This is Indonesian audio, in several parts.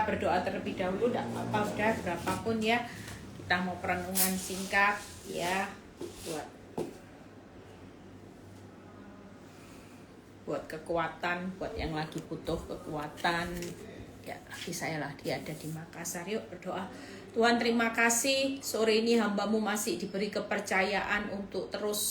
kita berdoa terlebih dahulu, tidak apa-apa, udah berapapun ya. Kita mau perenungan singkat ya, buat kekuatan, buat yang lagi butuh kekuatan. Ya, lagi saya lah, dia ada di Makassar. Yuk berdoa. Tuhan, terima kasih sore ini hamba-Mu masih diberi kepercayaan untuk terus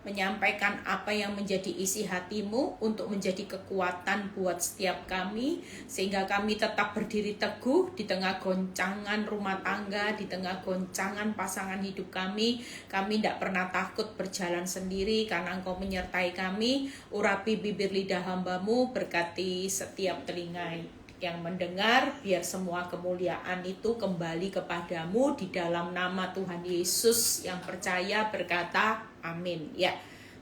menyampaikan apa yang menjadi isi hati-Mu untuk menjadi kekuatan buat setiap kami, sehingga kami tetap berdiri teguh di tengah goncangan rumah tangga, di tengah goncangan pasangan hidup kami. Kami tidak pernah takut berjalan sendiri karena Engkau menyertai kami. Urapi bibir lidah hamba-Mu, berkati setiap telinga yang mendengar, biar semua kemuliaan itu kembali kepadamu di dalam nama Tuhan Yesus yang percaya berkata amin ya.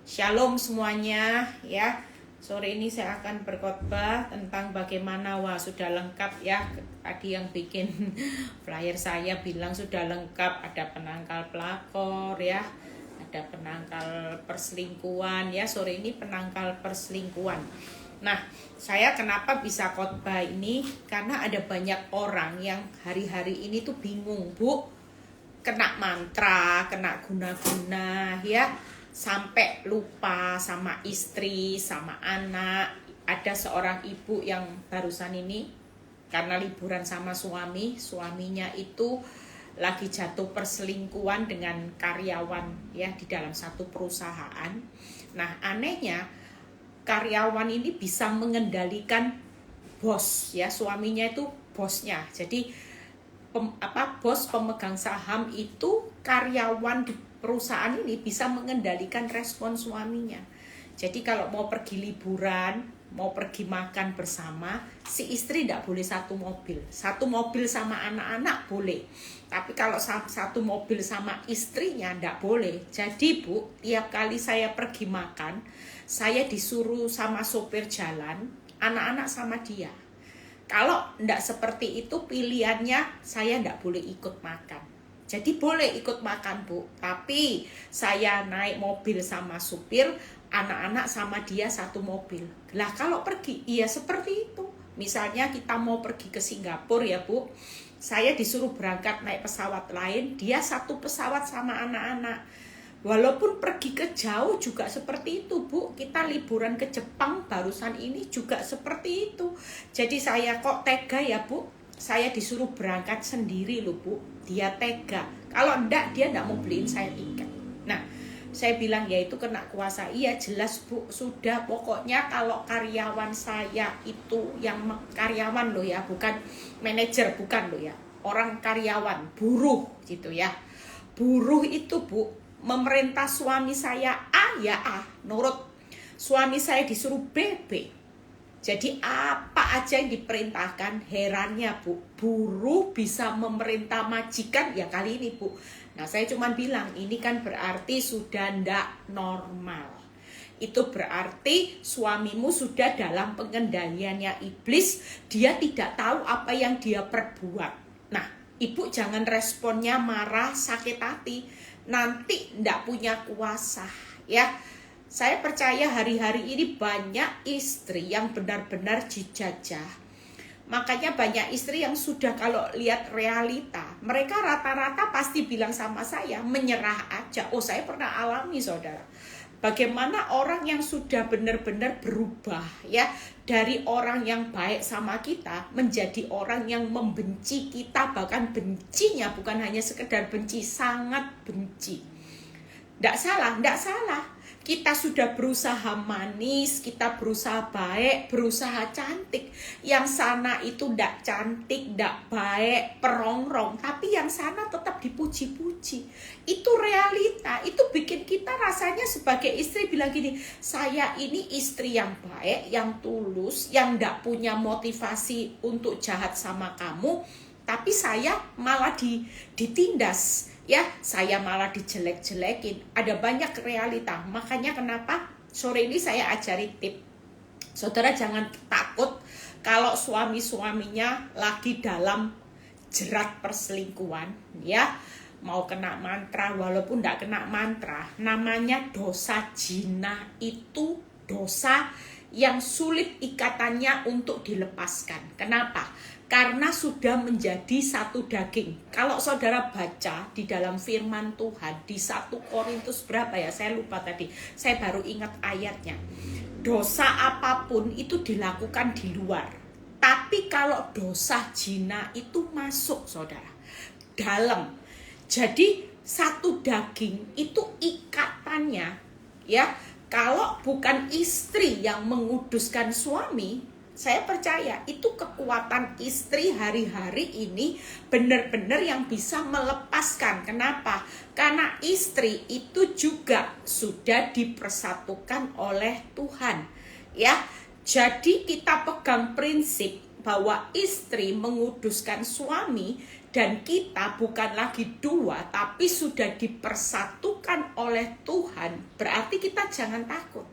Shalom semuanya ya. Sore ini saya akan berkhotbah tentang bagaimana, sudah lengkap ya. Tadi yang bikin flyer saya bilang sudah lengkap, ada penangkal pelakor ya, ada penangkal perselingkuhan ya. Sore ini penangkal perselingkuhan. Nah, saya kenapa bisa khotbah ini? Karena ada banyak orang yang hari-hari ini tuh bingung, Bu. Kena mantra, kena guna-guna ya, sampai lupa sama istri, sama anak. Ada seorang ibu yang barusan ini karena liburan sama suaminya itu lagi jatuh perselingkuhan dengan karyawan ya di dalam satu perusahaan. Nah, anehnya karyawan ini bisa mengendalikan bos ya, suaminya itu bosnya. Jadi bos pemegang saham itu karyawan di perusahaan ini bisa mengendalikan respon suaminya. Jadi kalau mau pergi liburan, mau pergi makan bersama, si istri tidak boleh satu mobil sama anak-anak boleh, tapi kalau satu mobil sama istrinya tidak boleh. Jadi Bu, tiap kali saya pergi makan, saya disuruh sama sopir jalan, anak-anak sama dia. Kalau tidak seperti itu pilihannya, saya tidak boleh ikut makan. Jadi boleh ikut makan Bu, tapi saya naik mobil sama supir, anak-anak sama dia satu mobil. Lah kalau pergi, iya seperti itu. Misalnya kita mau pergi ke Singapura ya Bu, saya disuruh berangkat naik pesawat lain, dia satu pesawat sama anak-anak. Walaupun pergi ke jauh juga seperti itu Bu. Kita liburan ke Jepang barusan ini juga seperti itu. Jadi saya kok tega ya Bu, saya disuruh berangkat sendiri loh Bu. Dia tega. Kalau enggak, dia enggak mau beliin saya tiket. Nah, saya bilang ya itu kena kuasa. Iya jelas Bu, sudah pokoknya kalau karyawan saya itu yang karyawan loh ya, bukan manajer, bukan loh ya. Orang karyawan, buruh gitu ya. Buruh itu Bu, memerintah suami saya A ya A, nurut. Suami saya disuruh B, B. Jadi apa aja yang diperintahkan, herannya Bu, buruh bisa memerintah majikan ya kali ini Bu. Nah saya cuma bilang ini kan berarti sudah ndak normal. Itu berarti suamimu sudah dalam pengendaliannya iblis, dia tidak tahu apa yang dia perbuat. Nah ibu jangan responnya marah, sakit hati, nanti ndak punya kuasa ya. Saya percaya hari-hari ini banyak istri yang benar-benar dijajah. Makanya banyak istri yang sudah kalau lihat realita, mereka rata-rata pasti bilang sama saya, menyerah aja. Oh saya pernah alami saudara. Bagaimana orang yang sudah benar-benar berubah ya, dari orang yang baik sama kita menjadi orang yang membenci kita, bahkan bencinya bukan hanya sekedar benci, sangat benci. Tidak salah. Kita sudah berusaha manis, kita berusaha baik, berusaha cantik. Yang sana itu tidak cantik, tidak baik, perongrong, tapi yang sana tetap dipuji-puji. Itu realita, itu bikin kita rasanya sebagai istri bilang gini, saya ini istri yang baik, yang tulus, yang tidak punya motivasi untuk jahat sama kamu, tapi saya malah ditindas. Ya, saya malah dijelek-jelekin. Ada banyak realita. Makanya kenapa sore ini saya ajari tip. Saudara jangan takut kalau suami-suaminya lagi dalam jerat perselingkuhan. Ya, mau kena mantra, walaupun tidak kena mantra. Namanya dosa zina, itu dosa yang sulit ikatannya untuk dilepaskan. Kenapa? karena sudah menjadi satu daging. Kalau saudara baca di dalam firman Tuhan di 1 Korintus berapa ya, saya lupa tadi, saya baru ingat ayatnya. Dosa apapun itu dilakukan di luar, tapi kalau dosa zina itu masuk saudara dalam. Jadi satu daging itu ikatannya ya, kalau bukan istri yang menguduskan suami, saya percaya itu kekuatan istri hari-hari ini benar-benar yang bisa melepaskan. Kenapa? Karena istri itu juga sudah dipersatukan oleh Tuhan. Ya, jadi kita pegang prinsip bahwa istri menguduskan suami dan kita bukan lagi dua, tapi sudah dipersatukan oleh Tuhan. Berarti kita jangan takut.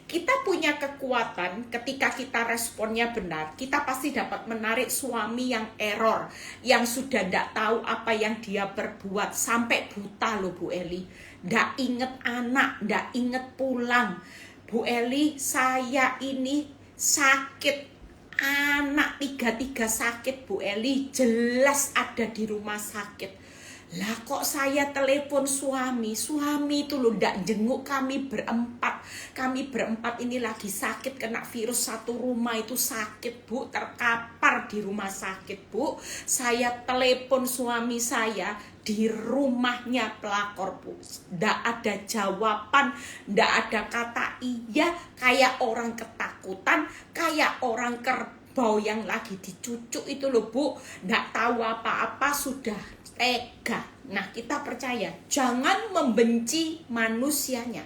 Kita punya kekuatan ketika kita responnya benar. Kita pasti dapat menarik suami yang error, yang sudah tidak tahu apa yang dia perbuat, sampai buta loh Bu Eli. Tidak ingat anak, tidak ingat pulang. Bu Eli, saya ini sakit. Anak 3 sakit Bu Eli, jelas ada di rumah sakit. Lah kok saya telepon suami itu loh ndak jenguk kami berempat. Kami berempat ini lagi sakit, kena virus, satu rumah itu sakit Bu, terkapar di rumah sakit Bu. Saya telepon suami saya di rumahnya pelakor Bu, ndak ada jawaban, ndak ada kata iya, kayak orang ketakutan, kayak orang kerbau yang lagi dicucuk itu loh Bu, ndak tahu apa-apa, sudah tega. Nah, kita percaya jangan membenci manusianya,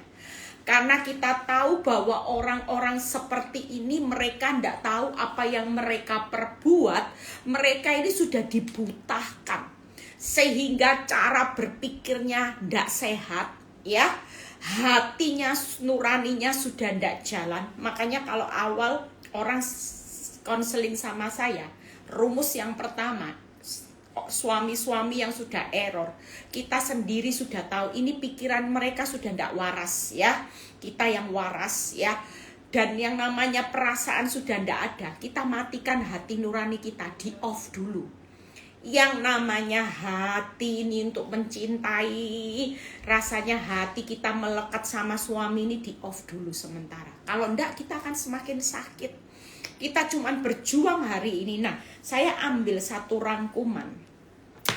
karena kita tahu bahwa orang-orang seperti ini mereka tidak tahu apa yang mereka perbuat. Mereka ini sudah dibutahkan sehingga cara berpikirnya tidak sehat ya, hatinya nuraninya sudah tidak jalan. Makanya kalau awal orang konseling sama saya, rumus yang pertama, suami-suami yang sudah error, kita sendiri sudah tahu ini pikiran mereka sudah tidak waras ya, kita yang waras ya, dan yang namanya perasaan sudah tidak ada. Kita matikan hati nurani kita, di off dulu. Yang namanya hati ini untuk mencintai, rasanya hati kita melekat sama suami ini di off dulu sementara. Kalau enggak kita akan semakin sakit. Kita cuman berjuang hari ini. Nah, saya ambil satu rangkuman.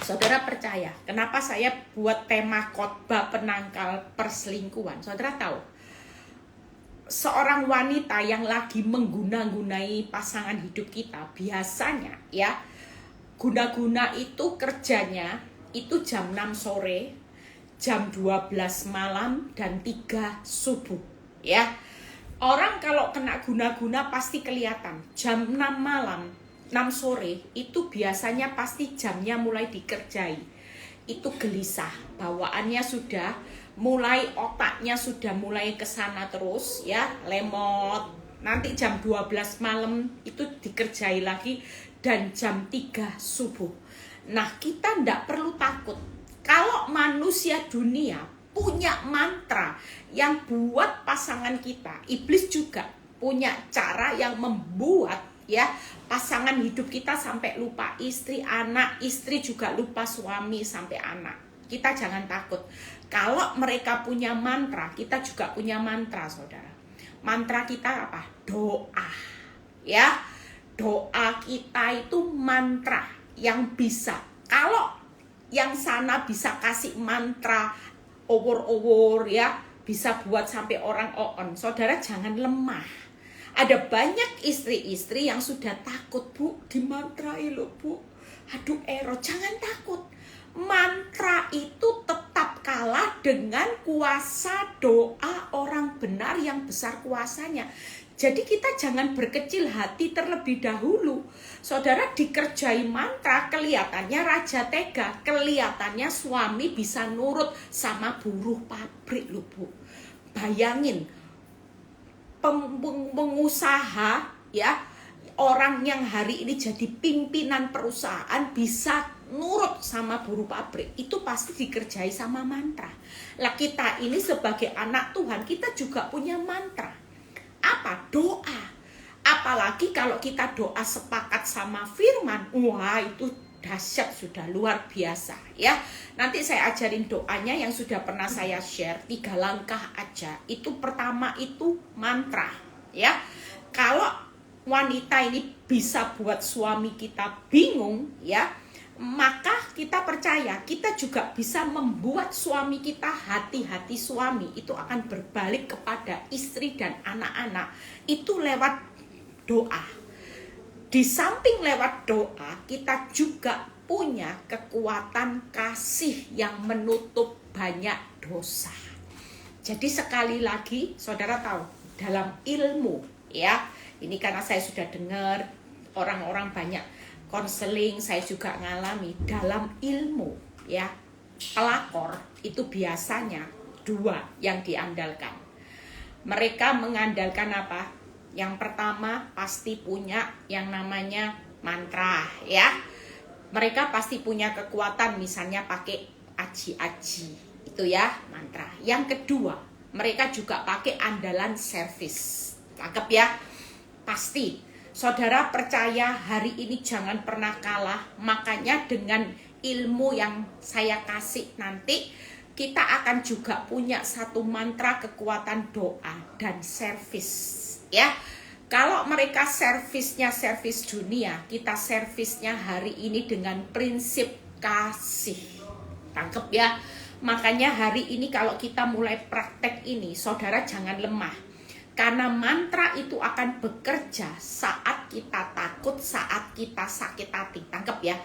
Saudara percaya, kenapa saya buat tema khotbah penangkal perselingkuhan? Saudara tahu, seorang wanita yang lagi mengguna-gunai pasangan hidup kita, biasanya ya, guna-guna itu kerjanya itu jam 6 sore, jam 12 malam, dan 3 subuh ya. Orang kalau kena guna-guna pasti kelihatan. Jam 6 malam, 6 sore itu biasanya pasti jamnya mulai dikerjai. Itu gelisah, bawaannya sudah mulai, otaknya sudah mulai ke sana terus ya, lemot. Nanti jam 12 malam itu dikerjai lagi, dan jam 3 subuh. Nah, kita tidak perlu takut. Kalau manusia dunia punya mantra yang buat pasangan kita, iblis juga punya cara yang membuat ya pasangan hidup kita sampai lupa istri, anak, istri juga lupa suami sampai anak. Kita jangan takut. Kalau mereka punya mantra, kita juga punya mantra, saudara. Mantra kita apa? Doa. Ya, doa kita itu mantra yang bisa. Kalau yang sana bisa kasih mantra over ya, bisa buat sampai orang on. Saudara jangan lemah. Ada banyak istri-istri yang sudah takut, Bu, dimantrai loh Bu, aduh error. Jangan takut. Mantra itu tetap kalah dengan kuasa doa orang benar yang besar kuasanya. Jadi kita jangan berkecil hati terlebih dahulu. Saudara dikerjai mantra, kelihatannya raja tega, kelihatannya suami bisa nurut sama buruh pabrik loh Bu. Bayangin, pengusaha ya, orang yang hari ini jadi pimpinan perusahaan bisa nurut sama buruh pabrik, itu pasti dikerjai sama mantra. Lah kita ini sebagai anak Tuhan, kita juga punya mantra. Apa? Doa. Apalagi kalau kita doa sepakat sama firman, wah itu dahsyat, sudah luar biasa ya. Nanti saya ajarin doanya yang sudah pernah saya share, 3 langkah aja. Itu pertama itu mantra ya. Kalau wanita ini bisa buat suami kita bingung ya, maka kita percaya kita juga bisa membuat suami kita, hati-hati suami itu akan berbalik kepada istri dan anak-anak itu lewat doa. Di samping lewat doa, kita juga punya kekuatan kasih yang menutup banyak dosa. Jadi sekali lagi, saudara tahu, dalam ilmu ya, ini karena saya sudah dengar orang-orang banyak konseling, saya juga ngalami dalam ilmu ya, pelakor itu biasanya 2 yang diandalkan. Mereka mengandalkan apa? Yang pertama pasti punya yang namanya mantra ya. Mereka pasti punya kekuatan, misalnya pakai aji-aji itu ya, mantra. Yang kedua, mereka juga pakai andalan servis. Cakep ya? Pasti. Saudara percaya hari ini jangan pernah kalah. Makanya dengan ilmu yang saya kasih nanti, kita akan juga punya satu mantra kekuatan doa dan servis. Ya, kalau mereka servisnya servis dunia, kita servisnya hari ini dengan prinsip kasih. Tangkep ya. Makanya hari ini kalau kita mulai praktek ini, saudara jangan lemah. Karena mantra itu akan bekerja saat kita takut, saat kita sakit hati. Tangkep ya.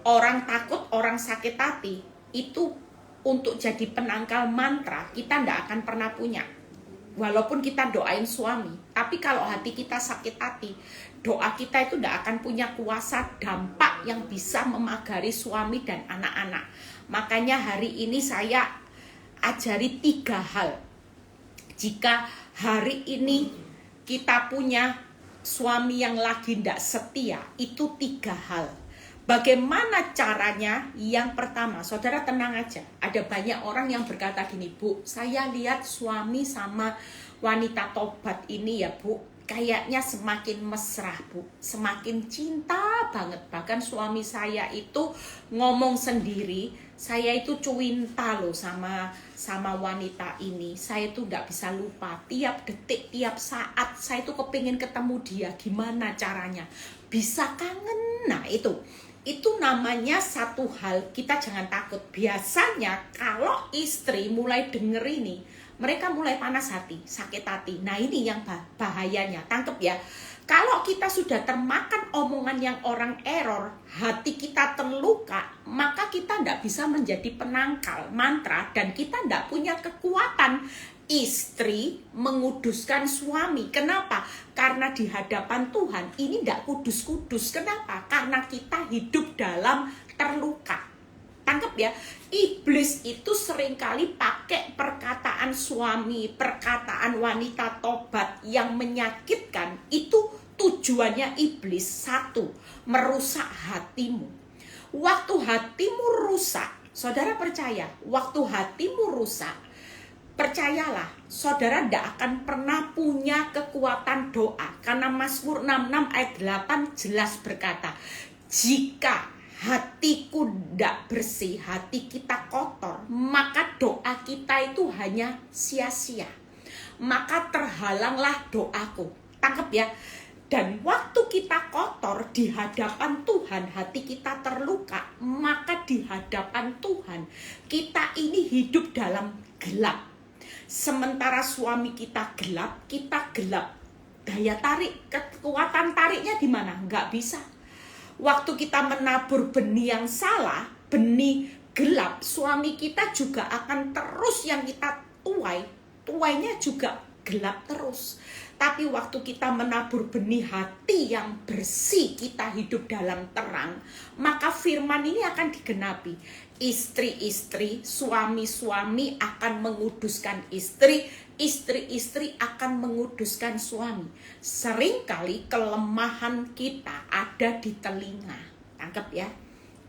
Orang takut, orang sakit hati itu untuk jadi penangkal mantra kita tidak akan pernah punya. Walaupun kita doain suami, tapi kalau hati kita sakit hati, doa kita itu tidak akan punya kuasa dampak yang bisa memagari suami dan anak-anak. Makanya hari ini saya ajari 3 hal. Jika hari ini kita punya suami yang lagi tidak setia, itu 3 hal. Bagaimana caranya? Yang pertama, saudara tenang aja. Ada banyak orang yang berkata gini, Bu, saya lihat suami sama wanita tobat ini ya Bu, kayaknya semakin mesra Bu, semakin cinta banget. Bahkan suami saya itu ngomong sendiri, saya itu cuinta loh sama wanita ini. Saya itu gak bisa lupa, tiap detik, tiap saat saya itu kepingin ketemu dia. Gimana caranya? Bisa kangen. Nah itu namanya satu hal, kita jangan takut. Biasanya kalau istri mulai denger ini, mereka mulai panas hati, sakit hati. Nah ini yang bahayanya, tangkep ya. Kalau kita sudah termakan omongan yang orang error, hati kita terluka, maka kita tidak bisa menjadi penangkal mantra dan kita tidak punya kekuatan. Istri menguduskan suami. Kenapa? Karena di hadapan Tuhan ini tidak kudus-kudus. Kenapa? Karena kita hidup dalam terluka. Tangkep ya. Iblis itu seringkali pakai perkataan suami, perkataan wanita tobat yang menyakitkan. Itu tujuannya iblis. 1, merusak hatimu. Waktu hatimu rusak, saudara percaya, waktu hatimu rusak, percayalah, saudara tidak akan pernah punya kekuatan doa. Karena Mazmur 66 ayat 8 jelas berkata, jika hatiku tidak bersih, hati kita kotor, maka doa kita itu hanya sia-sia. Maka terhalanglah doaku. Tangkap ya. Dan waktu kita kotor di hadapan Tuhan, hati kita terluka, maka di hadapan Tuhan kita ini hidup dalam gelap. Sementara suami kita gelap, kita gelap. Daya tarik, kekuatan tariknya di mana? Nggak bisa. Waktu kita menabur benih yang salah, benih gelap, suami kita juga akan terus yang kita tuainya juga gelap terus. Tapi waktu kita menabur benih hati yang bersih, kita hidup dalam terang, maka firman ini akan digenapi. Istri-istri, suami-suami akan menguduskan istri, istri-istri akan menguduskan suami. Seringkali kelemahan kita ada di telinga. Tangkap ya.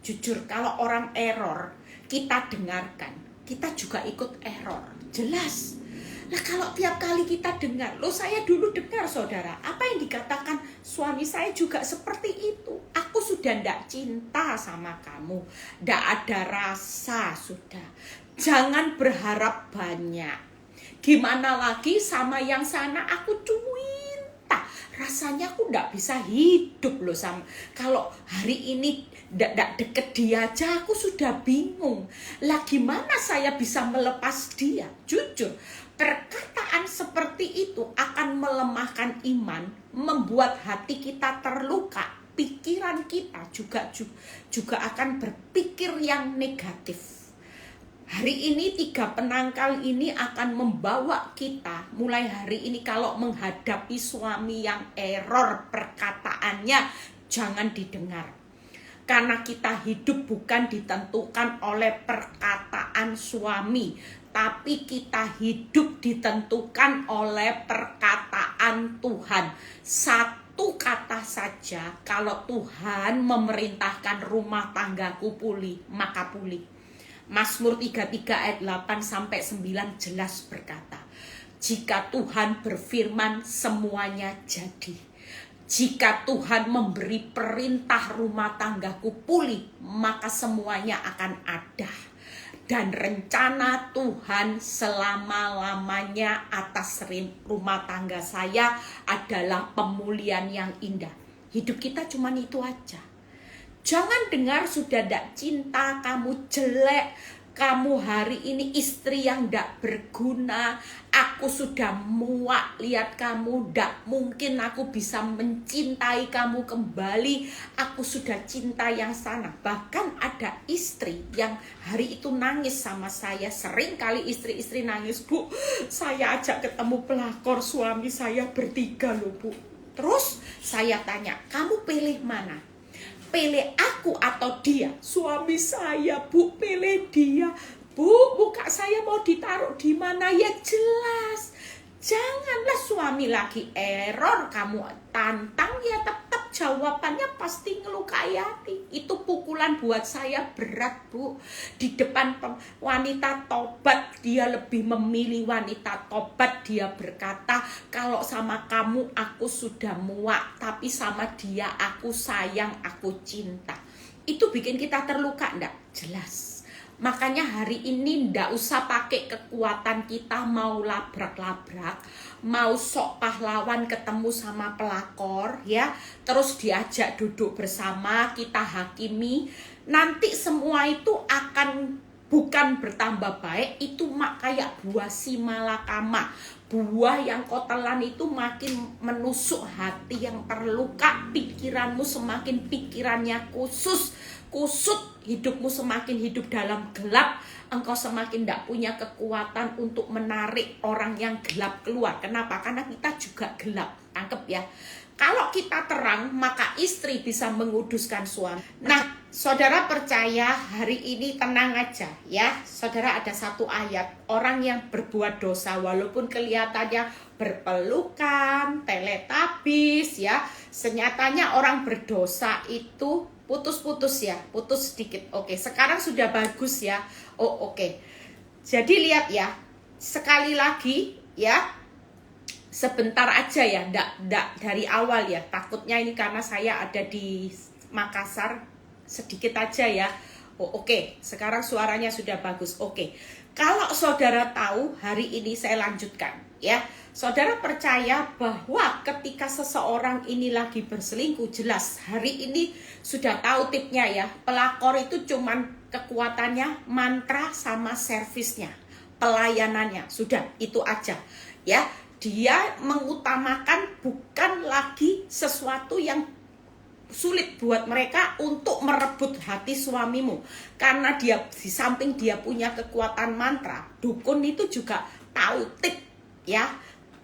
Jujur, kalau orang error, kita dengarkan, kita juga ikut error. Jelas. Nah kalau tiap kali kita dengar, loh saya dulu dengar saudara, apa yang dikatakan suami saya juga seperti itu. Aku sudah tidak cinta sama kamu, tidak ada rasa sudah. Jangan berharap banyak. Gimana lagi sama yang sana aku cinta. Rasanya aku tidak bisa hidup loh sama. Kalau hari ini tidak deket dia aja aku sudah bingung. Lah gimana saya bisa melepas dia? Jujur. Perkataan seperti itu akan melemahkan iman, membuat hati kita terluka, pikiran kita juga akan berpikir yang negatif. Hari ini 3 penangkal ini akan membawa kita mulai hari ini kalau menghadapi suami yang error perkataannya, jangan didengar. Karena kita hidup bukan ditentukan oleh perkataan suami, tapi kita hidup ditentukan oleh perkataan Tuhan. Satu kata saja, kalau Tuhan memerintahkan rumah tanggaku pulih, maka pulih. Mazmur 33 ayat 8 sampai 9 jelas berkata, jika Tuhan berfirman semuanya jadi. Jika Tuhan memberi perintah rumah tanggaku pulih, maka semuanya akan ada. Dan rencana Tuhan selama-lamanya atas rumah tangga saya adalah pemulihan yang indah. Hidup kita cuma itu aja. Jangan dengar sudah tidak cinta, kamu jelek, kamu hari ini istri yang tidak berguna, aku sudah muak lihat kamu, tidak mungkin aku bisa mencintai kamu kembali, aku sudah cinta yang sana. Bahkan ada istri yang hari itu nangis sama saya, sering kali istri-istri nangis, Bu, saya ajak ketemu pelakor suami saya bertiga loh Bu. Terus saya tanya, kamu pilih mana? Pilih aku atau dia? Suami saya, Bu, pilih dia. Bu, muka saya mau ditaruh di mana? Ya jelas. Janganlah suami lagi error, kamu tantang ya tetap jawabannya pasti ngelukai hati. Itu pukulan buat saya berat, Bu. Di depan wanita tobat, dia lebih memilih wanita tobat. Dia berkata, kalau sama kamu aku sudah muak, tapi sama dia aku sayang, aku cinta. Itu bikin kita terluka, enggak? Jelas. Makanya hari ini ndak usah pakai kekuatan kita mau labrak-labrak, mau sok pahlawan ketemu sama pelakor ya, terus diajak duduk bersama, kita hakimi. Nanti semua itu akan bukan bertambah baik, itu kayak buah si malakama. Buah yang kau telan itu makin menusuk hati yang terluka, pikiranmu semakin pikirannya kusut, hidupmu semakin hidup dalam gelap, engkau semakin tidak punya kekuatan untuk menarik orang yang gelap keluar. Kenapa? Karena kita juga gelap, tangkep ya. Kalau kita terang, maka istri bisa menguduskan suami. Nah, saudara percaya hari ini tenang aja ya. Saudara ada satu ayat, orang yang berbuat dosa walaupun kelihatannya berpelukan, teletabis ya, senyatanya orang berdosa itu putus-putus ya, putus sedikit. Oke, sekarang sudah bagus ya. Oh, oke. Jadi lihat ya, sekali lagi ya, sebentar aja ya, ndak dari awal ya. Takutnya ini karena saya ada di Makassar, sedikit aja ya. Oh, oke. Sekarang suaranya sudah bagus. Oke. Kalau saudara tahu, hari ini saya lanjutkan ya. Saudara percaya bahwa ketika seseorang ini lagi berselingkuh, jelas hari ini sudah tahu tipnya ya. Pelakor itu cuman kekuatannya mantra sama servisnya, pelayanannya. Sudah, itu aja ya. Dia mengutamakan bukan lagi sesuatu yang sulit buat mereka untuk merebut hati suamimu. Karena dia di samping dia punya kekuatan mantra, dukun itu juga tahu tip ya.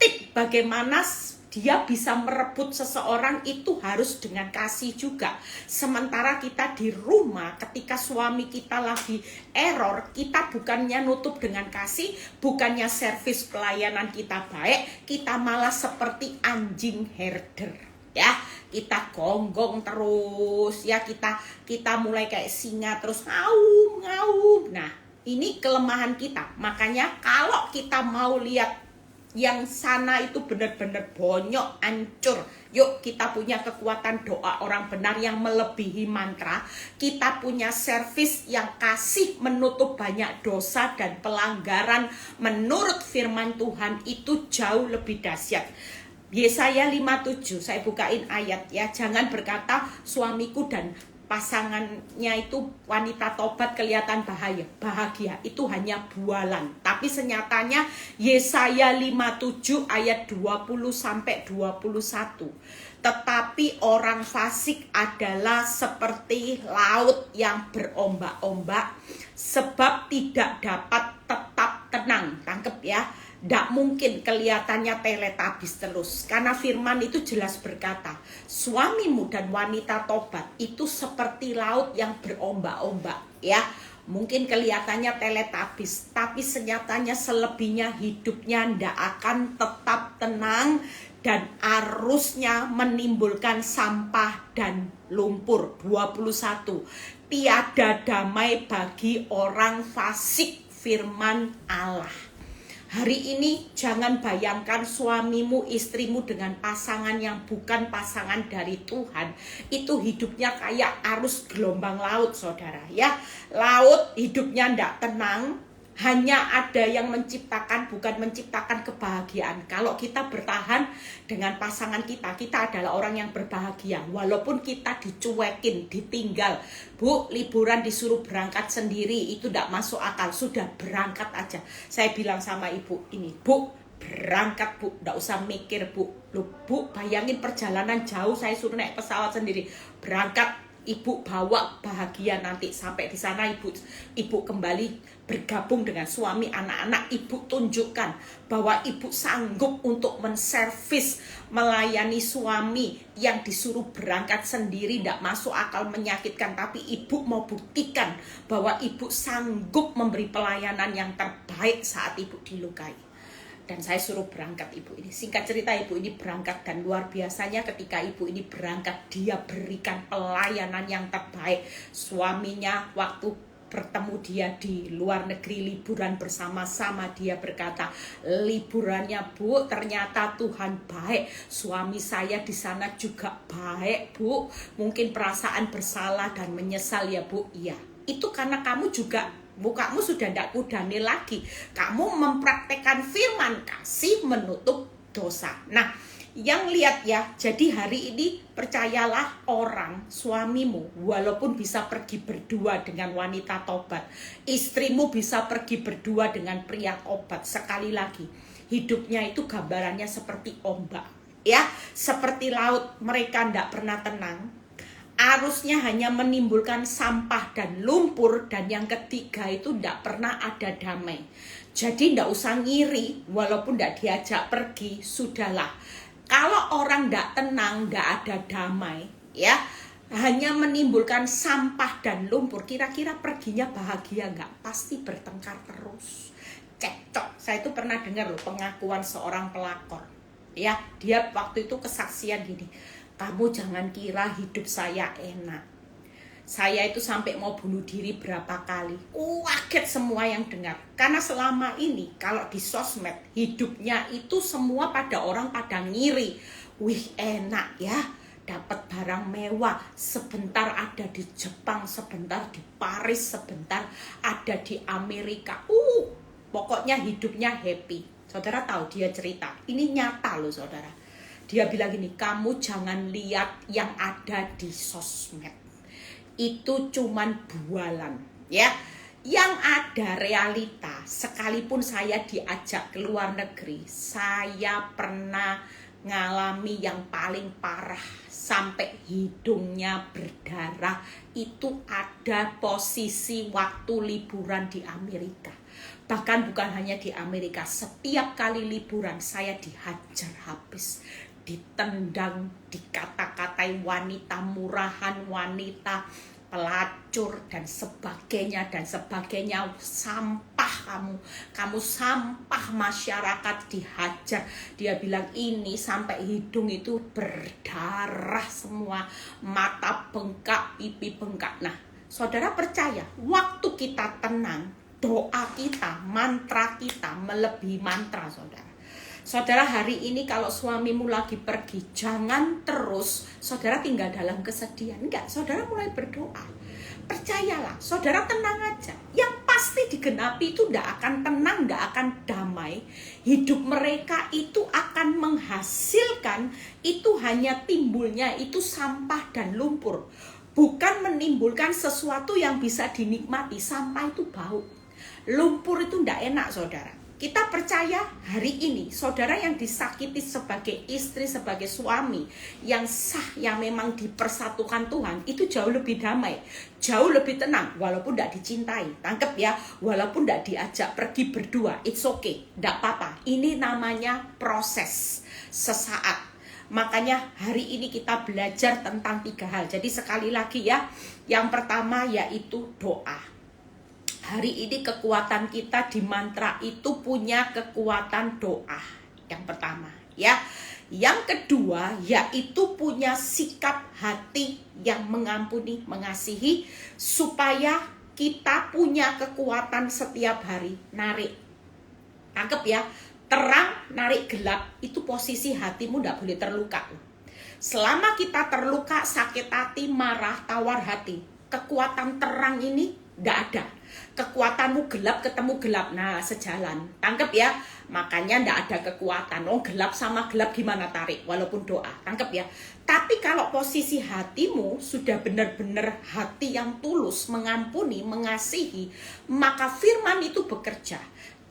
Tip bagaimana dia bisa merebut seseorang itu harus dengan kasih juga. Sementara kita di rumah ketika suami kita lagi error, kita bukannya nutup dengan kasih, bukannya servis pelayanan kita baik, kita malah seperti anjing herder ya. Kita gonggong terus ya, kita mulai kayak singa terus ngaum. Nah, ini kelemahan kita. Makanya kalau kita mau lihat Yang sana itu benar-benar bonyok, hancur. Yuk kita punya kekuatan doa orang benar yang melebihi mantra. Kita punya servis yang kasih menutup banyak dosa dan pelanggaran. Menurut firman Tuhan itu jauh lebih dahsyat. Yesaya 57, saya bukain ayat ya. Jangan berkata suamiku dan pasangannya itu wanita tobat kelihatan bahagia, itu hanya bualan. Tapi senyatanya Yesaya 57 ayat 20 sampai 21. Tetapi orang fasik adalah seperti laut yang berombak-ombak, sebab tidak dapat tetap tenang. Tangkep ya. Tidak mungkin kelihatannya teletabis terus. Karena firman itu jelas berkata, suamimu dan wanita tobat itu seperti laut yang berombak-ombak. Ya, mungkin kelihatannya teletabis, tapi senyatanya selebihnya hidupnya tidak akan tetap tenang. Dan arusnya menimbulkan sampah dan lumpur. 21. Tiada damai bagi orang fasik, firman Allah. Hari ini jangan bayangkan suamimu, istrimu dengan pasangan yang bukan pasangan dari Tuhan. Itu hidupnya kayak arus gelombang laut, saudara ya. Laut hidupnya tidak tenang. Hanya ada yang menciptakan, bukan menciptakan kebahagiaan. Kalau kita bertahan dengan pasangan kita, kita adalah orang yang berbahagia. Walaupun kita dicuekin, ditinggal. Bu, liburan disuruh berangkat sendiri, itu tidak masuk akal. Sudah berangkat aja. Saya bilang sama ibu ini, Bu, berangkat Bu, tidak usah mikir Bu. Loh, Bu, bayangin perjalanan jauh, saya suruh naik pesawat sendiri. Berangkat. Ibu bawa bahagia nanti sampai di sana ibu kembali bergabung dengan suami anak-anak. Ibu tunjukkan bahwa ibu sanggup untuk menservis, melayani suami yang disuruh berangkat sendiri, tidak masuk akal, menyakitkan. Tapi ibu mau buktikan bahwa ibu sanggup memberi pelayanan yang terbaik saat ibu dilukai. Dan saya suruh berangkat ibu ini. Singkat cerita ibu ini berangkat dan luar biasanya ketika ibu ini berangkat dia berikan pelayanan yang terbaik. Suaminya waktu bertemu dia di luar negeri liburan bersama-sama, dia berkata, liburannya Bu ternyata Tuhan baik, suami saya di sana juga baik Bu, mungkin perasaan bersalah dan menyesal ya Bu. Iya, itu karena kamu juga mukamu sudah tidak kudani lagi. Kamu mempraktekkan firman kasih menutup dosa. Nah, yang lihat ya, jadi hari ini percayalah orang, suamimu walaupun bisa pergi berdua dengan wanita tobat, istrimu bisa pergi berdua dengan pria tobat. Sekali lagi, hidupnya itu gambarannya seperti ombak, ya, seperti laut. Mereka tidak pernah tenang. Arusnya hanya menimbulkan sampah dan lumpur. Dan yang ketiga itu tidak pernah ada damai. Jadi tidak usah ngiri walaupun tidak diajak pergi. Sudahlah. Kalau orang tidak tenang, tidak ada damai, ya, hanya menimbulkan sampah dan lumpur. Kira-kira perginya bahagia nggak? Pasti bertengkar terus, cekcok. Saya itu pernah dengar loh pengakuan seorang pelakor. Ya, dia waktu itu kesaksian gini. Kamu jangan kira hidup saya enak. Saya itu sampai mau bunuh diri berapa kali. Kaget semua yang dengar. Karena selama ini kalau di sosmed hidupnya itu semua pada orang pada ngiri. Wih enak ya, dapat barang mewah. Sebentar ada di Jepang, sebentar di Paris, sebentar ada di Amerika. Pokoknya hidupnya happy. Saudara tahu dia cerita. Ini nyata loh saudara. Dia bilang gini, kamu jangan lihat yang ada di sosmed. Itu cuman bualan, ya. Yang ada realita. Sekalipun saya diajak ke luar negeri, saya pernah ngalami yang paling parah sampai hidungnya berdarah. Itu ada posisi waktu liburan di Amerika. Bahkan bukan hanya di Amerika, setiap kali liburan saya dihajar habis. Ditendang, dikata-katai wanita murahan, wanita pelacur dan sebagainya dan sebagainya. Sampah kamu sampah masyarakat, dihajar. Dia bilang ini sampai hidung itu berdarah semua, mata bengkak, pipi bengkak. Nah, saudara percaya waktu kita tenang, doa kita, mantra kita melebihi mantra saudara. Saudara, hari ini kalau suamimu lagi pergi, jangan terus saudara tinggal dalam kesedihan. Enggak, saudara mulai berdoa. Percayalah, saudara tenang aja. Yang pasti digenapi itu enggak akan tenang, enggak akan damai. Hidup mereka itu akan menghasilkan, itu hanya timbulnya itu sampah dan lumpur. Bukan menimbulkan sesuatu yang bisa dinikmati. Sampah itu bau. Lumpur itu enggak enak, saudara. Kita percaya hari ini saudara yang disakiti sebagai istri, sebagai suami yang sah, yang memang dipersatukan Tuhan, itu jauh lebih damai, jauh lebih tenang, walaupun tidak dicintai. Tangkep ya, walaupun tidak diajak pergi berdua, it's okay, tidak apa-apa. Ini namanya proses sesaat. Makanya hari ini kita belajar tentang 3 hal. Jadi sekali lagi ya, yang pertama yaitu doa. Hari ini kekuatan kita di mantra itu punya kekuatan doa. Yang pertama ya. Yang kedua yaitu punya sikap hati yang mengampuni, mengasihi, supaya kita punya kekuatan setiap hari narik. Tangkep ya. Terang narik gelap, itu posisi hatimu tidak boleh terluka. Selama kita terluka, sakit hati, marah, tawar hati, kekuatan terang ini tidak ada. Kekuatanmu gelap ketemu gelap, nah sejalan. Tangkep ya. Makanya tidak ada kekuatan. Oh, gelap sama gelap gimana tarik, walaupun doa. Tangkep ya. Tapi kalau posisi hatimu sudah benar-benar hati yang tulus, mengampuni, mengasihi, maka firman itu bekerja.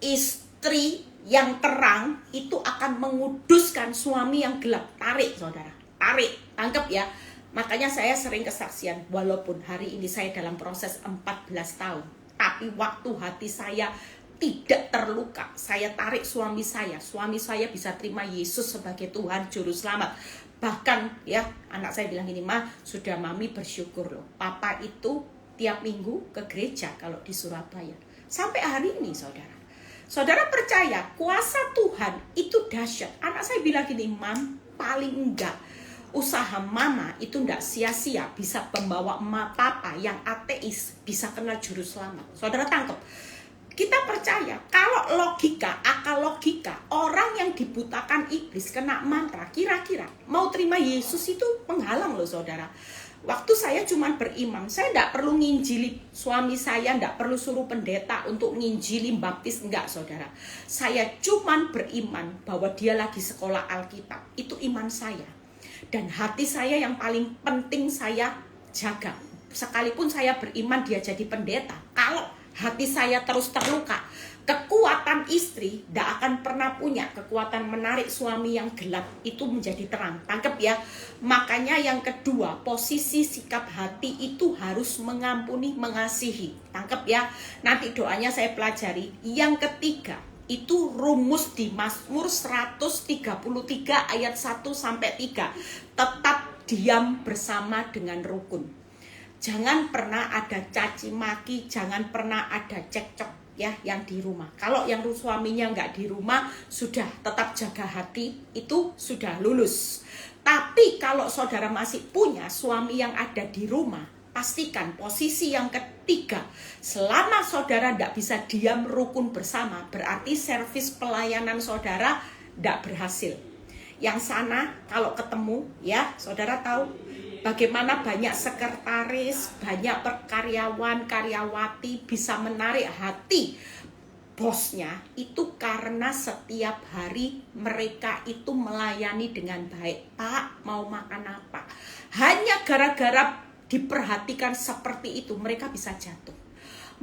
Istri yang terang itu akan menguduskan suami yang gelap. Tarik, saudara, tarik. Tangkep ya. Makanya saya sering kesaksian, walaupun hari ini saya dalam proses 14 tahun, tapi waktu hati saya tidak terluka, saya tarik suami saya bisa terima Yesus sebagai Tuhan Juru Selamat. Bahkan ya, anak saya bilang gini, "Ma, sudah mami bersyukur loh, papa itu tiap minggu ke gereja kalau di Surabaya." Sampai hari ini, saudara. Saudara percaya, kuasa Tuhan itu dahsyat. Anak saya bilang gini, "Mam, paling enggak usaha mama itu tidak sia-sia, bisa membawa papa yang ateis bisa kenal Juru Selamat." Saudara tangkap? Kita percaya kalau logika, akal logika, orang yang dibutakan iblis kena mantra, kira-kira mau terima Yesus itu menghalang loh, saudara. Waktu saya cuma berimam, saya tidak perlu nginjili suami saya, tidak perlu suruh pendeta untuk nginjili baptis, enggak, saudara. Saya cuma beriman bahwa dia lagi sekolah Alkitab, itu iman saya. Dan hati saya yang paling penting saya jaga. Sekalipun saya beriman dia jadi pendeta, kalau hati saya terus terluka, kekuatan istri tidak akan pernah punya kekuatan menarik suami yang gelap itu menjadi terang. Tangkep ya. Makanya yang kedua, posisi sikap hati itu harus mengampuni, mengasihi. Tangkep ya. Nanti doanya saya pelajari. Yang ketiga, itu rumus di Mazmur 133 ayat 1-3. Tetap diam bersama dengan rukun. Jangan pernah ada caci maki, jangan pernah ada cekcok ya yang di rumah. Kalau yang suaminya nggak di rumah, sudah tetap jaga hati, itu sudah lulus. Tapi kalau saudara masih punya suami yang ada di rumah, pastikan posisi yang ketiga, selama saudara tidak bisa diam rukun bersama, berarti servis pelayanan saudara tidak berhasil. Yang sana kalau ketemu ya, saudara tahu bagaimana banyak sekretaris, banyak karyawan, karyawati bisa menarik hati bosnya, itu karena setiap hari mereka itu melayani dengan baik. "Pak, mau makan apa?" Hanya gara-gara diperhatikan seperti itu, mereka bisa jatuh.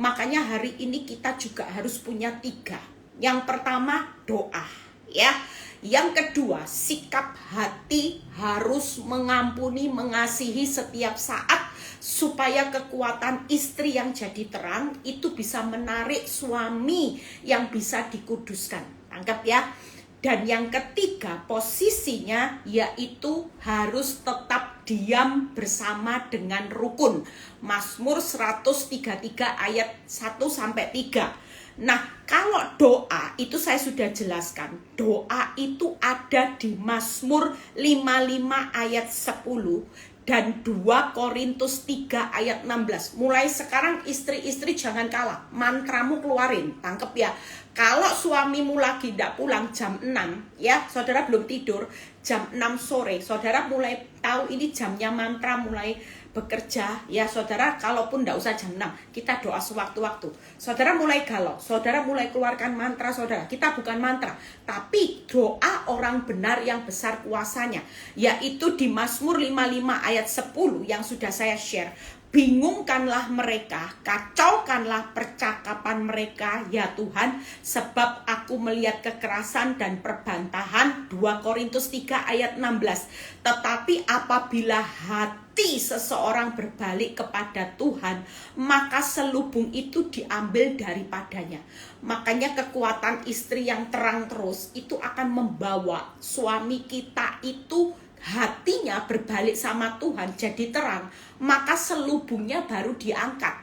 Makanya hari ini kita juga harus punya 3. Yang pertama, doa ya. Yang kedua, sikap hati harus mengampuni, mengasihi setiap saat, supaya kekuatan istri yang jadi terang itu bisa menarik suami yang bisa dikuduskan. Tangkap ya. Dan yang ketiga, posisinya yaitu harus tetap diam bersama dengan rukun. Mazmur 133 ayat 1-3. Nah, kalau doa itu saya sudah jelaskan. Doa itu ada di Mazmur 55 ayat 10 dan 2 Korintus 3 ayat 16. Mulai sekarang istri-istri jangan kalah, mantramu keluarin, tangkep ya. Kalau suamimu lagi tidak pulang jam 6, ya, saudara belum tidur, jam 6 sore, saudara mulai tahu ini jamnya mantra mulai bekerja, ya saudara, kalaupun tidak usah jam 6, kita doa sewaktu-waktu. Saudara mulai galau, saudara mulai keluarkan mantra saudara. Kita bukan mantra, tapi doa orang benar yang besar kuasanya, yaitu di Mazmur 55 ayat 10 yang sudah saya share. Bingungkanlah mereka, kacaukanlah percakapan mereka, ya Tuhan, sebab aku melihat kekerasan dan perbantahan. 2 Korintus 3 ayat 16. Tetapi apabila hati seseorang berbalik kepada Tuhan, maka selubung itu diambil daripadanya. Makanya kekuatan istri yang terang terus itu akan membawa suami kita itu hatinya berbalik sama Tuhan jadi terang, maka selubungnya baru diangkat.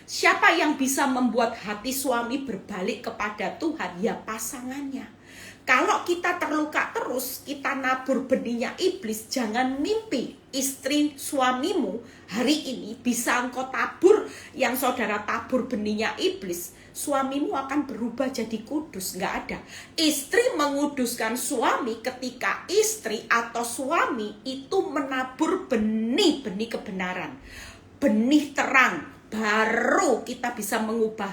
Siapa yang bisa membuat hati suami berbalik kepada Tuhan? Ya pasangannya. Kalau kita terluka terus, kita nabur benihnya iblis, jangan mimpi istri suamimu hari ini bisa engkau tabur, yang saudara tabur benihnya iblis. Suamimu akan berubah jadi kudus, nggak ada. Istri menguduskan suami ketika istri atau suami itu menabur benih-benih kebenaran, benih terang. Baru kita bisa mengubah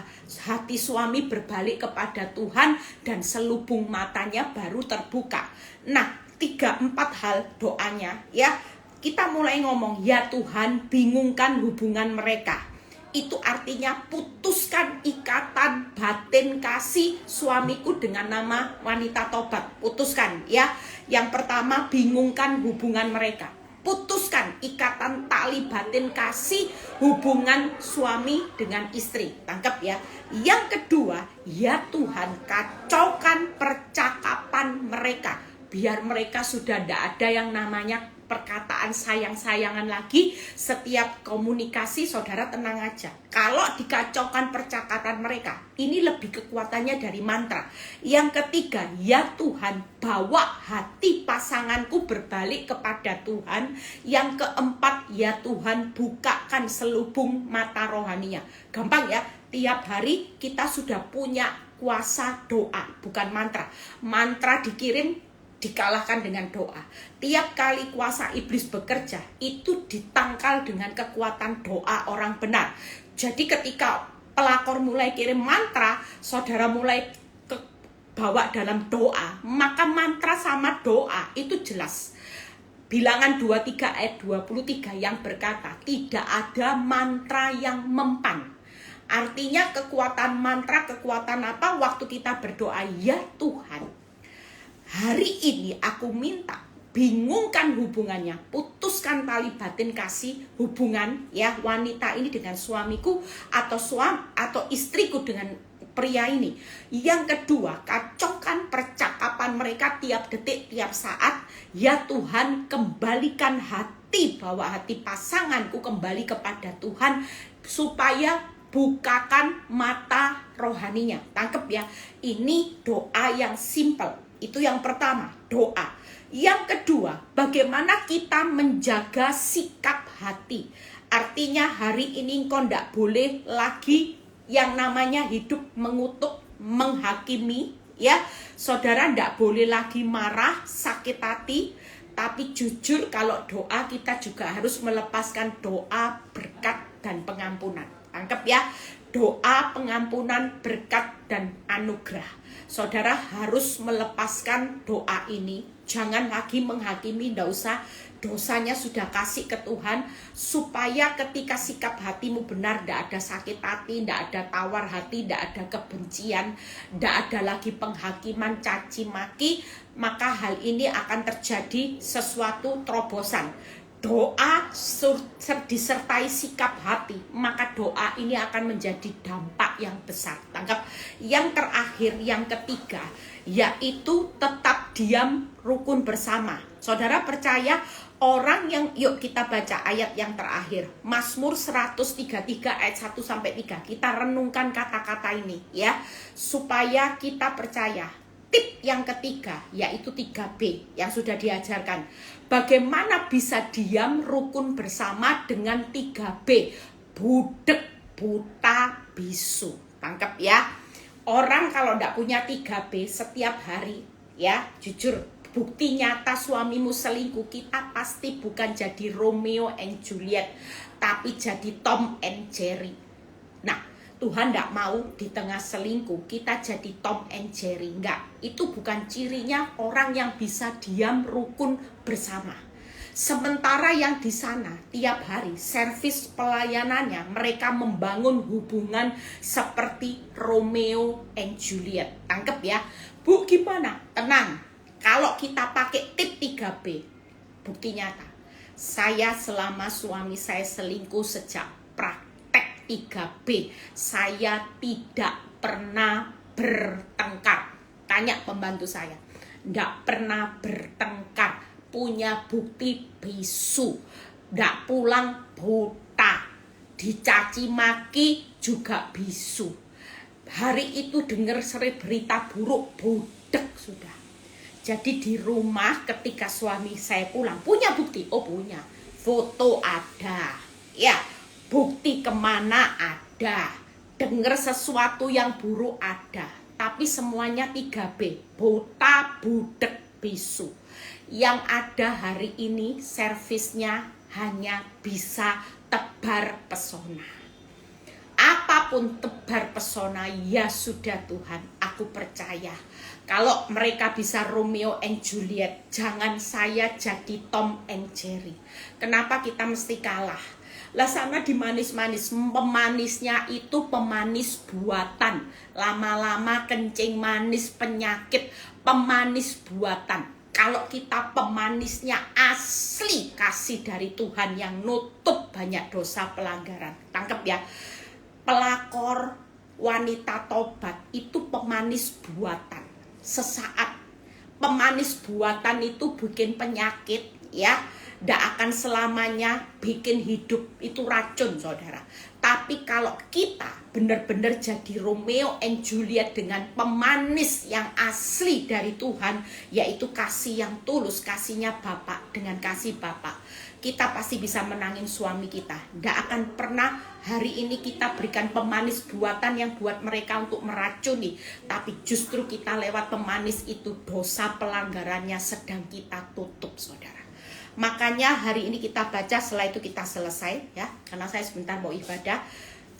hati suami berbalik kepada Tuhan dan selubung matanya baru terbuka. Nah, 3-4 hal doanya, ya. Kita mulai ngomong, ya Tuhan, bingungkan hubungan mereka. Itu artinya putuskan ikatan batin kasih suamiku dengan nama wanita tobat. Putuskan, ya. Yang pertama, bingungkan hubungan mereka. Putuskan ikatan tali batin kasih hubungan suami dengan istri. Tangkap ya. Yang kedua, ya Tuhan, kacaukan percakapan mereka. Biar mereka sudah tidak ada yang namanya perkataan sayang-sayangan lagi. Setiap komunikasi saudara tenang aja. Kalau dikacaukan percakapan mereka, ini lebih kekuatannya dari mantra. Yang ketiga, ya Tuhan, bawa hati pasanganku berbalik kepada Tuhan. Yang keempat, ya Tuhan, bukakan selubung mata rohaninya. Gampang ya, tiap hari kita sudah punya kuasa doa, bukan mantra. Mantra dikirim, dikalahkan dengan doa. Tiap kali kuasa iblis bekerja, itu ditangkal dengan kekuatan doa orang benar. Jadi ketika pelakor mulai kirim mantra, saudara mulai bawa dalam doa, maka mantra sama doa itu jelas. Bilangan 23 ayat 23 yang berkata, tidak ada mantra yang mempan. Artinya kekuatan mantra, kekuatan apa? Waktu kita berdoa, ya Tuhan, hari ini aku minta bingungkan hubungannya, putuskan tali batin kasih hubungan ya wanita ini dengan suamiku atau istriku dengan pria ini. Yang kedua, kacaukan percakapan mereka tiap detik, tiap saat. Ya Tuhan, kembalikan hati, bawa hati pasanganku kembali kepada Tuhan supaya bukakan mata rohaninya. Tangkep ya, ini doa yang simple. Itu yang pertama, doa. Yang kedua, bagaimana kita menjaga sikap hati. Artinya hari ini engkau tidak boleh lagi yang namanya hidup mengutuk, menghakimi. Ya, saudara tidak boleh lagi marah, sakit hati. Tapi jujur kalau doa kita juga harus melepaskan doa berkat dan pengampunan. Tangkap ya, doa pengampunan, berkat dan anugerah. Saudara harus melepaskan doa ini. Jangan lagi menghakimi, tidak usah. Dosanya sudah kasih ke Tuhan. Supaya ketika sikap hatimu benar, tidak ada sakit hati, tidak ada tawar hati, tidak ada kebencian, tidak ada lagi penghakiman, caci maki. Maka hal ini akan terjadi sesuatu terobosan. Doa disertai sikap hati, maka doa ini akan menjadi dampak yang besar. Tangkap. Yang terakhir, yang ketiga, yaitu tetap diam, rukun bersama. Saudara percaya orang yang, yuk kita baca ayat yang terakhir, Mazmur 133 ayat 1-3. Kita renungkan kata-kata ini ya, supaya kita percaya. Tip yang ketiga, yaitu 3B yang sudah diajarkan. Bagaimana bisa diam rukun bersama dengan 3B? Budek, buta, bisu. Tangkap ya. Orang kalau tidak punya 3B setiap hari, ya jujur, bukti nyata suamimu selingkuh, kita pasti bukan jadi Romeo and Juliet, tapi jadi Tom and Jerry. Nah, Tuhan tidak mau di tengah selingkuh kita jadi Tom and Jerry. Enggak, itu bukan cirinya orang yang bisa diam rukun bersama. Sementara yang di sana tiap hari servis pelayanannya mereka membangun hubungan seperti Romeo and Juliet. Tangkep ya. Bu gimana? Tenang. Kalau kita pakai tip 3B, bukti nyata. Saya selama suami saya selingkuh sejak praktek 3B, saya tidak pernah bertengkar. Tanya pembantu saya. Tidak pernah bertengkar. Punya bukti bisu, ndak pulang buta, dicaci maki juga bisu. Hari itu dengar seri berita buruk, budek sudah. Jadi di rumah ketika suami saya pulang, punya bukti? Oh punya, foto ada, ya bukti kemana ada, dengar sesuatu yang buruk ada. Tapi semuanya 3B, buta, budek, bisu. Yang ada hari ini servisnya hanya bisa tebar pesona. Apapun tebar pesona, ya sudah Tuhan, aku percaya. Kalau mereka bisa Romeo and Juliet, jangan saya jadi Tom and Jerry. Kenapa kita mesti kalah? Lah sana dimanis-manis, pemanisnya itu pemanis buatan. Lama-lama kencing manis penyakit, pemanis buatan. Kalau kita pemanisnya asli kasih dari Tuhan yang nutup banyak dosa pelanggaran. Tangkep ya. Pelakor wanita tobat itu pemanis buatan. Sesaat pemanis buatan itu bikin penyakit ya. Tidak akan selamanya bikin hidup itu racun saudara. Tapi kalau kita benar-benar jadi Romeo and Juliet dengan pemanis yang asli dari Tuhan, yaitu kasih yang tulus, kasihnya Bapak dengan kasih Bapak, kita pasti bisa menangin suami kita. Tidak akan pernah hari ini kita berikan pemanis buatan yang buat mereka untuk meracuni. Tapi justru kita lewat pemanis itu dosa pelanggarannya sedang kita tutup saudara. Makanya hari ini kita baca, setelah itu kita selesai ya, karena saya sebentar mau ibadah.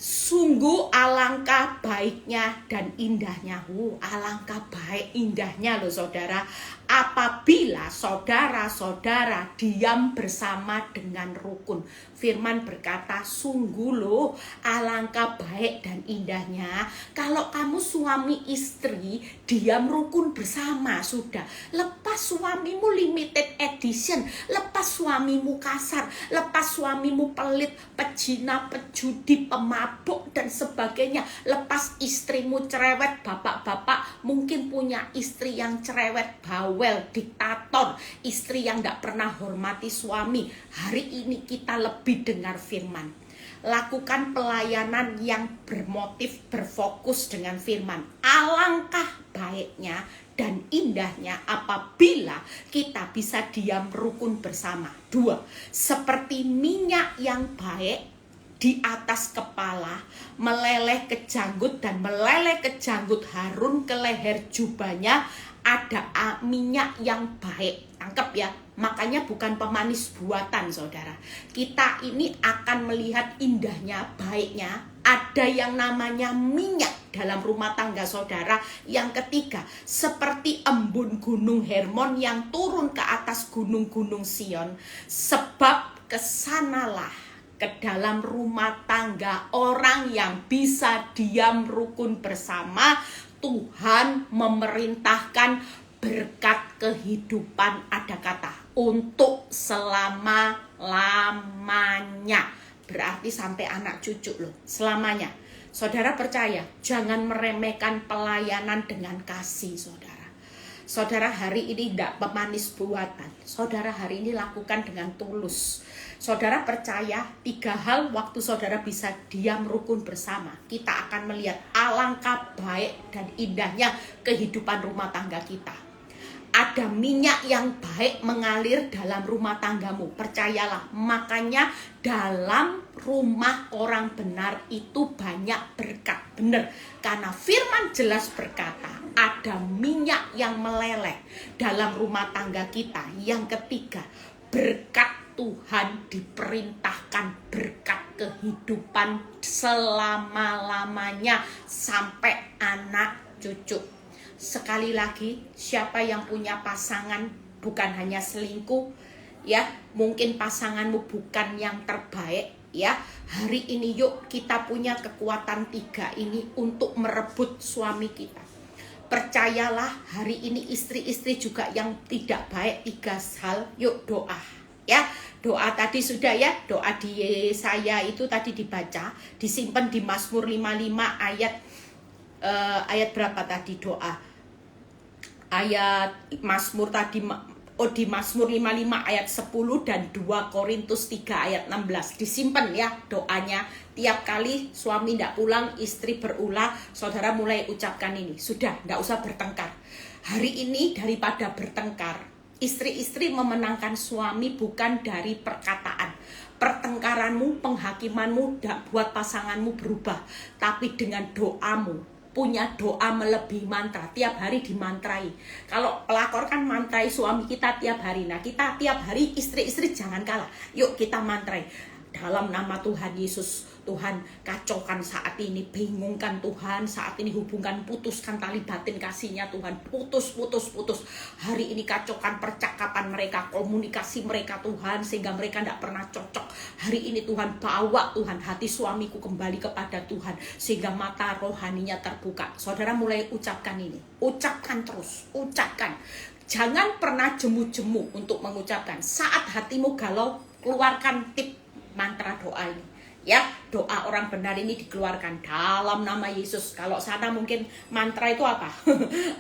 Sungguh alangkah baiknya dan indahnya, alangkah baik indahnya loh saudara, apabila saudara-saudara diam bersama dengan rukun. Firman berkata, sungguh loh alangkah baik dan indahnya kalau kamu suami istri diam rukun bersama. Sudah, lepas suamimu limited edition, lepas suamimu kasar, lepas suamimu pelit, pejina, pejudi, pemabuk dan sebagainya, lepas istrimu cerewet. Bapak-bapak mungkin punya istri yang cerewet, bawel, diktator, istri yang tidak pernah hormati suami. Hari ini kita lebih dengar firman. Lakukan pelayanan yang bermotif, berfokus dengan firman. Alangkah baiknya dan indahnya apabila kita bisa diam rukun bersama. 2. Seperti minyak yang baik di atas kepala, meleleh ke janggut dan meleleh ke janggut Harun ke leher jubahnya, ada minyak yang baik. Tangkap ya. Makanya bukan pemanis buatan saudara. Kita ini akan melihat indahnya, baiknya. Ada yang namanya minyak dalam rumah tangga saudara. Yang ketiga, seperti embun gunung Hermon yang turun ke atas gunung-gunung Sion. Sebab kesanalah ke dalam rumah tangga orang yang bisa diam rukun bersama. Tuhan memerintahkan berkat kehidupan, ada kata untuk selama-lamanya. Berarti sampai anak cucu loh, selamanya. Saudara percaya, jangan meremehkan pelayanan dengan kasih saudara. Saudara hari ini tidak pemanis buatan. Saudara hari ini lakukan dengan tulus. Saudara percaya 3 hal waktu saudara bisa diam rukun bersama, kita akan melihat alangkah baik dan indahnya kehidupan rumah tangga kita. Ada minyak yang baik mengalir dalam rumah tanggamu. Percayalah, makanya dalam rumah orang benar itu banyak berkat. Benar, karena firman jelas berkata, ada minyak yang meleleh dalam rumah tangga kita. Yang ketiga, berkat Tuhan diperintahkan, berkat kehidupan selama-lamanya sampai anak cucu. Sekali lagi, siapa yang punya pasangan bukan hanya selingkuh, ya, mungkin pasanganmu bukan yang terbaik, ya. Hari ini yuk kita punya kekuatan 3 ini untuk merebut suami kita. Percayalah, hari ini istri-istri juga yang tidak baik 3 hal, yuk doa, ya. Doa tadi sudah ya, doa di saya itu tadi dibaca, disimpan di Mazmur 55 ayat berapa tadi doa? Ayat Mazmur tadi, di Mazmur 55 ayat 10 dan 2 Korintus 3 ayat 16. Disimpan ya doanya. Tiap kali suami tidak pulang, istri berulah, saudara mulai ucapkan ini. Sudah, tidak usah bertengkar. Hari ini daripada bertengkar, istri-istri memenangkan suami bukan dari perkataan. Pertengkaranmu, penghakimanmu tidak buat pasanganmu berubah, tapi dengan doamu. Punya doa melebihi mantra, tiap hari dimantrai. Kalau pelakor kan mantrai suami kita tiap hari. Nah, kita tiap hari, istri-istri jangan kalah. Yuk kita mantrai. Dalam nama Tuhan Yesus, Tuhan kacaukan saat ini, bingungkan Tuhan saat ini, hubungkan, putuskan tali batin kasihnya Tuhan, putus. Hari ini kacaukan percakapan mereka, komunikasi mereka Tuhan, sehingga mereka tidak pernah cocok. Hari ini Tuhan bawa Tuhan hati suamiku kembali kepada Tuhan, sehingga mata rohaninya terbuka. Saudara mulai ucapkan ini, ucapkan terus, ucapkan. Jangan pernah jemu-jemu untuk mengucapkan. Saat hatimu galau, keluarkan tip mantra doa ini, ya. Doa orang benar ini dikeluarkan dalam nama Yesus. Kalau sana mungkin mantra itu apa?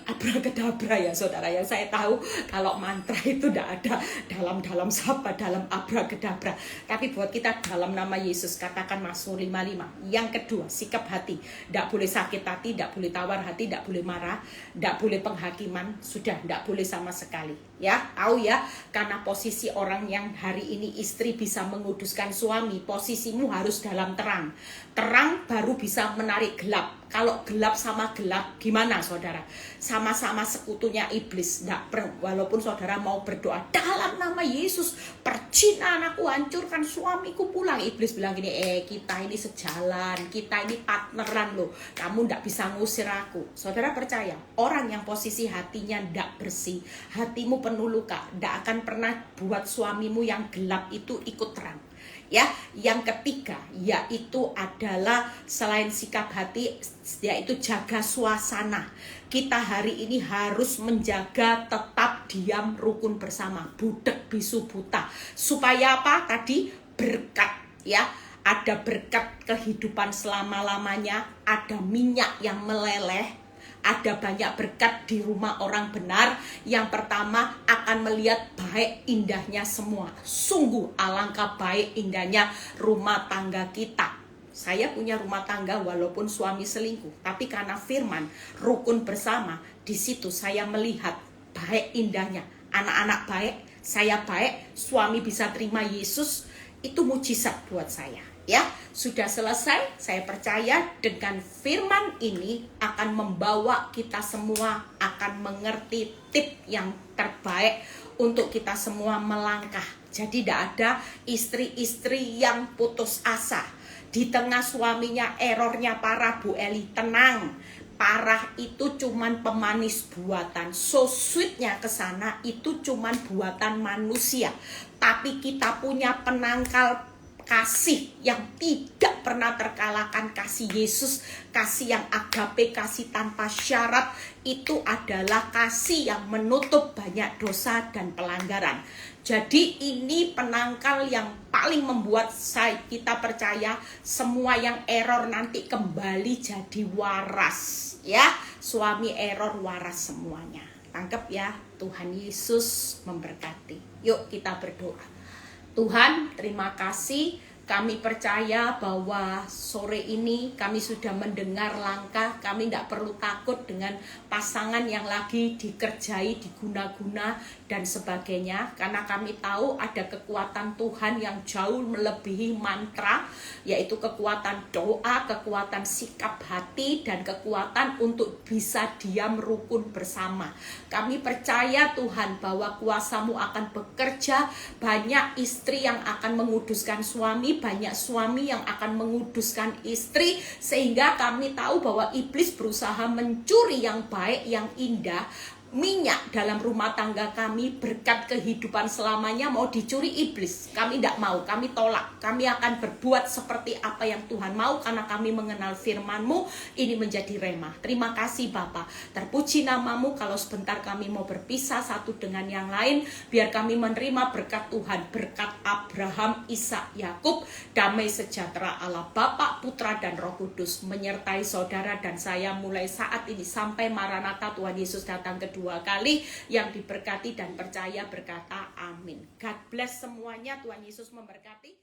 Abrakadabra ya saudara. Yang saya tahu kalau mantra itu tidak ada dalam sapa, dalam abrakadabra. Tapi buat kita dalam nama Yesus, katakan Mazmur 55. Yang kedua, sikap hati. Tidak boleh sakit hati, tidak boleh tawar hati, tidak boleh marah, tidak boleh penghakiman. Sudah, tidak boleh sama sekali. Ya, tahu ya, karena posisi orang yang hari ini istri bisa menguduskan suami, posisimu harus dalam terang. Terang baru bisa menarik gelap. Kalau gelap sama gelap, gimana saudara? Sama-sama sekutunya iblis. Walaupun saudara mau berdoa dalam nama Yesus, percinahan aku, hancurkan suamiku pulang. Iblis bilang gini, kita ini sejalan, kita ini partneran loh. Kamu tidak bisa ngusir aku. Saudara percaya, orang yang posisi hatinya tidak bersih, hatimu penuh luka, tidak akan pernah buat suamimu yang gelap itu ikut terang. Ya, yang ketiga yaitu adalah selain sikap hati, yaitu jaga suasana. Kita hari ini harus menjaga tetap diam rukun bersama, budek bisu buta. Supaya apa? Tadi berkat, ya. Ada berkat kehidupan selama-lamanya, ada minyak yang meleleh. Ada banyak berkat di rumah orang benar. Yang pertama, akan melihat baik indahnya semua. Sungguh alangkah baik indahnya rumah tangga kita. Saya punya rumah tangga walaupun suami selingkuh, tapi karena firman rukun bersama, di situ saya melihat baik indahnya. Anak-anak baik, saya baik, suami bisa terima Yesus. Itu mujizat buat saya. Ya, sudah selesai. Saya percaya dengan firman ini akan membawa kita semua akan mengerti tip yang terbaik untuk kita semua melangkah. Jadi tidak ada istri-istri yang putus asa. Di tengah suaminya errornya parah, Bu Eli, tenang. Parah itu cuman pemanis buatan. So sweetnya ke sana itu cuman buatan manusia. Tapi kita punya penangkal kasih yang tidak pernah terkalahkan, kasih Yesus, kasih yang agape, kasih tanpa syarat. Itu adalah kasih yang menutup banyak dosa dan pelanggaran. Jadi ini penangkal yang paling membuat kita percaya semua yang error nanti kembali jadi waras, ya. Suami error, waras semuanya. Tangkap ya. Tuhan Yesus memberkati. Yuk kita berdoa. Tuhan, terima kasih Kami percaya bahwa sore ini kami sudah mendengar langkah, kami tidak perlu takut dengan pasangan yang lagi dikerjai, diguna-guna dan sebagainya. Karena kami tahu ada kekuatan Tuhan yang jauh melebihi mantra, yaitu kekuatan doa, kekuatan sikap hati, dan kekuatan untuk bisa diam rukun bersama. Kami percaya Tuhan bahwa kuasa-Mu akan bekerja, banyak istri yang akan menguduskan suami, banyak suami yang akan menguduskan istri, sehingga kami tahu bahwa iblis berusaha mencuri yang baik, yang indah, minyak dalam rumah tangga kami, berkat kehidupan selamanya mau dicuri iblis. Kami tidak mau, kami tolak. Kami akan berbuat seperti apa yang Tuhan mau, karena kami mengenal firman-Mu. Ini menjadi rema. Terima kasih Bapa. Terpuji nama-Mu. Kalau sebentar kami mau berpisah satu dengan yang lain, biar kami menerima berkat Tuhan, berkat Abraham, Ishak, Yakub. Damai sejahtera Allah Bapa, Putra dan Roh Kudus menyertai saudara dan saya mulai saat ini sampai Maranatha Tuhan Yesus datang kedua kali. Yang diberkati dan percaya berkata amin. God bless semuanya. Tuhan Yesus memberkati.